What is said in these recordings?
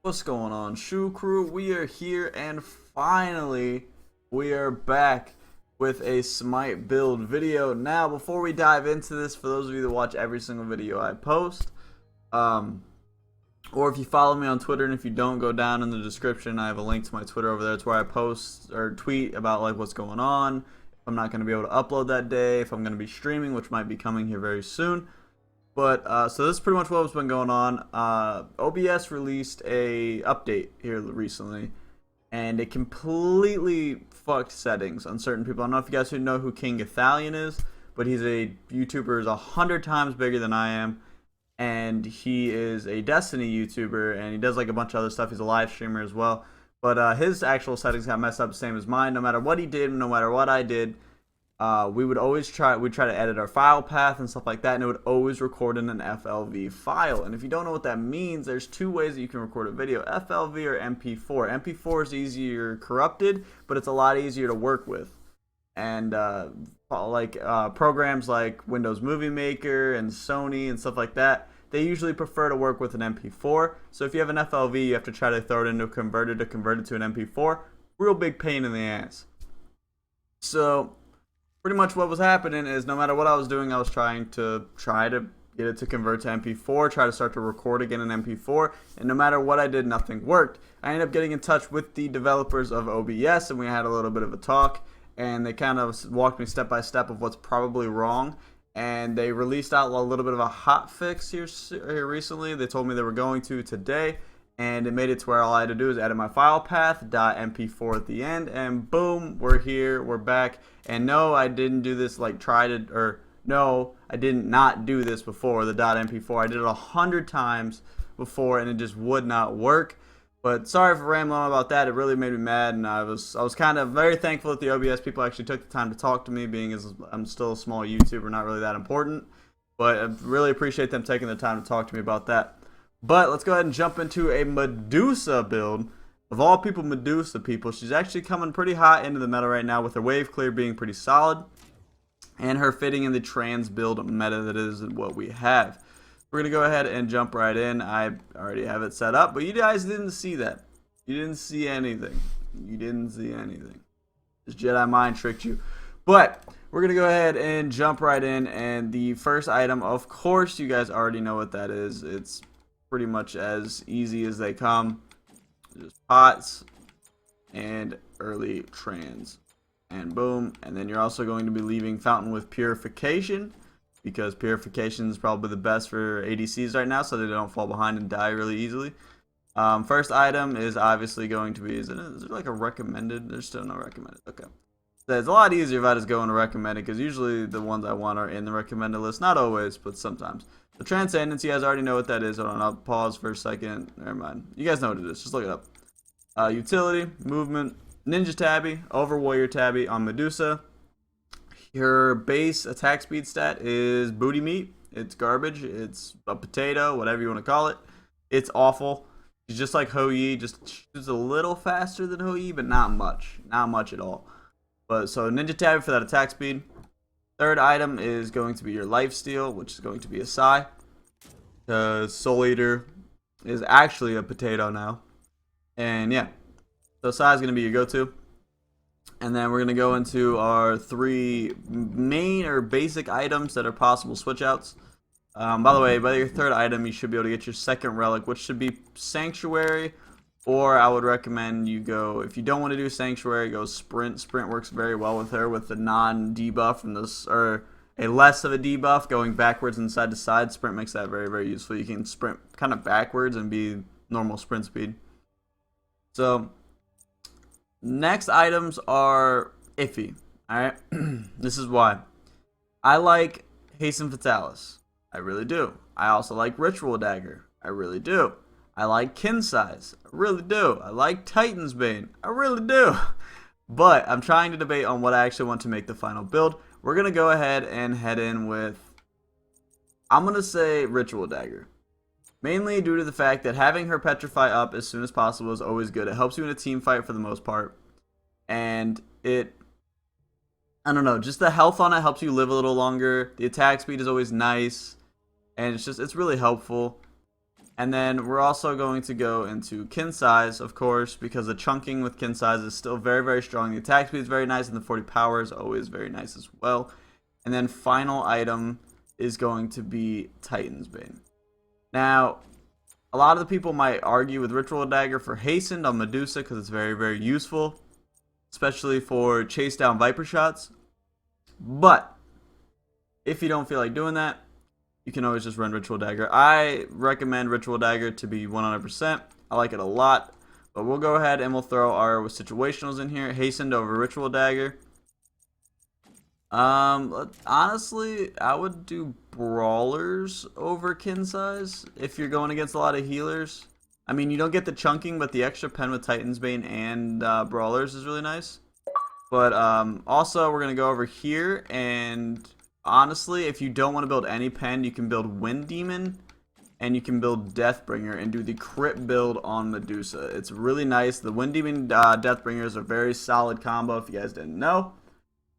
What's going on, Shoe Crew? We are here, and finally we are back with a Smite build video. Now, before we dive into this, for those of you that watch every single video I post, or if you follow me on Twitter, and if you don't, go down in the description. I have a link to my Twitter over there. It's where I post or tweet about like what's going on, if I'm not going to be able to upload that day, if I'm going to be streaming, which might be coming here very soon. But so this is pretty much what's been going on. OBS released a update here recently, and it completely fucked settings on certain people. I don't know if you guys know who King Ithalian is, but he's a YouTuber who's 100 times bigger than I am, and he is a Destiny YouTuber, and he does like a bunch of other stuff. He's a live streamer as well, but his actual settings got messed up the same as mine. No matter what he did, no matter what I did, we'd try to edit our file path and stuff like that, and it would always record in an FLV file. And if you don't know what that means, there's two ways that you can record a video: FLV or MP4. MP4 is easier corrupted, but it's a lot easier to work with. And programs like Windows Movie Maker and Sony and stuff like that, they usually prefer to work with an MP4. So if you have an FLV, you have to try to throw it into a converter to convert it to an MP4. Real big pain in the ass. So pretty much what was happening is, no matter what I was doing, I was trying to get it to convert to MP4, try to start to record again in MP4, and no matter what I did, nothing worked. I ended up getting in touch with the developers of OBS, and we had a little bit of a talk, and they kind of walked me step by step of what's probably wrong, and they released out a little bit of a hot fix here recently. They told me they were going to today, and it made it to where all I had to do is edit my file path, .mp4 at the end, and boom, we're here, we're back. And no, I didn't do this no, I did not do this before, the .mp4. I did it 100 times before, and it just would not work. But sorry for rambling on about that. It really made me mad, and I was kind of very thankful that the OBS people actually took the time to talk to me, being as I'm still a small YouTuber, not really that important. But I really appreciate them taking the time to talk to me about that. But let's go ahead and jump into a Medusa build. Of all people, Medusa people. She's actually coming pretty hot into the meta right now, with her wave clear being pretty solid, and her fitting in the trans build meta that is what we have. We're going to go ahead and jump right in. I already have it set up, but you guys didn't see that. You didn't see anything. You didn't see anything. This Jedi mind tricked you. But we're going to go ahead and jump right in, and the first item, of course, you guys already know what that is. It's pretty much as easy as they come. Just pots and early trans, and boom. And then you're also going to be leaving fountain with purification, because purification is probably the best for ADCs right now, so they don't fall behind and die really easily. First item is obviously going to be, is there like a recommended? There's still no recommended. Okay, so it's a lot easier if I just go into recommended, because usually the ones I want are in the recommended list. Not always, but sometimes. The Transcendence, you guys already know what that is. Hold on, I'll pause for a second. Never mind. You guys know what it is. Just look it up. Utility, movement, ninja tabby, over warrior tabby on Medusa. Her base attack speed stat is booty meat. It's garbage. It's a potato, whatever you want to call it. It's awful. She's just like Hou Yi, just she's a little faster than Hou Yi, but not much. Not much at all. But so ninja tabby for that attack speed. Third item is going to be your lifesteal, which is going to be a Psy. Soul Eater is actually a potato now. And yeah, so Psy is going to be your go-to. And then we're going to go into our three main or basic items that are possible switch outs. By the way, by your third item, you should be able to get your second relic, which should be Sanctuary. Or I would recommend you go, if you don't want to do Sanctuary, go Sprint. Sprint works very well with her, with the non-debuff from this, or a less of a debuff going backwards and side to side. Sprint makes that very, very useful. You can sprint kind of backwards and be normal sprint speed. So next items are iffy. Alright, this is why. I like Hasten Fatalis. I really do. I also like Ritual Dagger. I really do. I like Kin Size. I really do. I like Titan's Bane. I really do. But I'm trying to debate on what I actually want to make the final build. We're going to go ahead and head in with, I'm going to say Ritual Dagger. Mainly due to the fact that having her Petrify up as soon as possible is always good. It helps you in a team fight for the most part. And it I don't know, just the health on it helps you live a little longer. The attack speed is always nice, and it's really helpful. And then we're also going to go into kin size, of course, because the chunking with kin size is still very, very strong. The attack speed is very nice, and the 40 power is always very nice as well. And then final item is going to be Titan's Bane. Now, a lot of the people might argue with Ritual Dagger for hastened on Medusa because it's very, very useful, especially for chase down Viper shots. But if you don't feel like doing that, you can always just run Ritual Dagger. I recommend Ritual Dagger to be 100%. I like it a lot. But we'll go ahead and we'll throw our situationals in here. Hastened over Ritual Dagger. Honestly, I would do Brawlers over kin size if you're going against a lot of healers. I mean, you don't get the chunking, but the extra pen with Titan's Bane and Brawlers is really nice. But also, we're going to go over here, and honestly, if you don't want to build any pen, you can build Wind Demon, and you can build Deathbringer and do the crit build on Medusa. It's really nice. The Wind Demon Deathbringer is a very solid combo if you guys didn't know.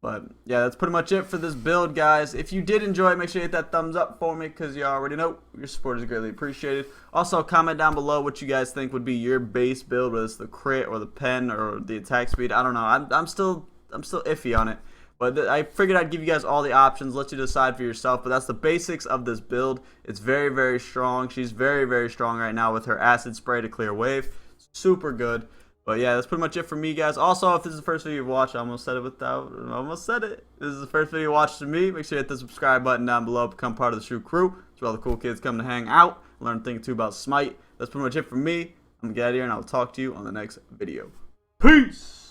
But yeah, that's pretty much it for this build, guys. If you did enjoy it, make sure you hit that thumbs up for me because you already know your support is greatly appreciated. Also, comment down below what you guys think would be your base build, whether it's the crit or the pen or the attack speed. I don't know. I'm still iffy on it. But I figured I'd give you guys all the options, let you decide for yourself. But that's the basics of this build. It's very, very strong. She's very, very strong right now with her acid spray to clear wave. Super good. But yeah, that's pretty much it for me, guys. Also, if this is the first video you've watched, I almost said it. If this is the first video you watched from me, make sure you hit the subscribe button down below. Become part of the Shoe Crew. It's where all the cool kids come to hang out, learn a thing or two about Smite. That's pretty much it for me. I'm going to get out of here, and I'll talk to you on the next video. Peace!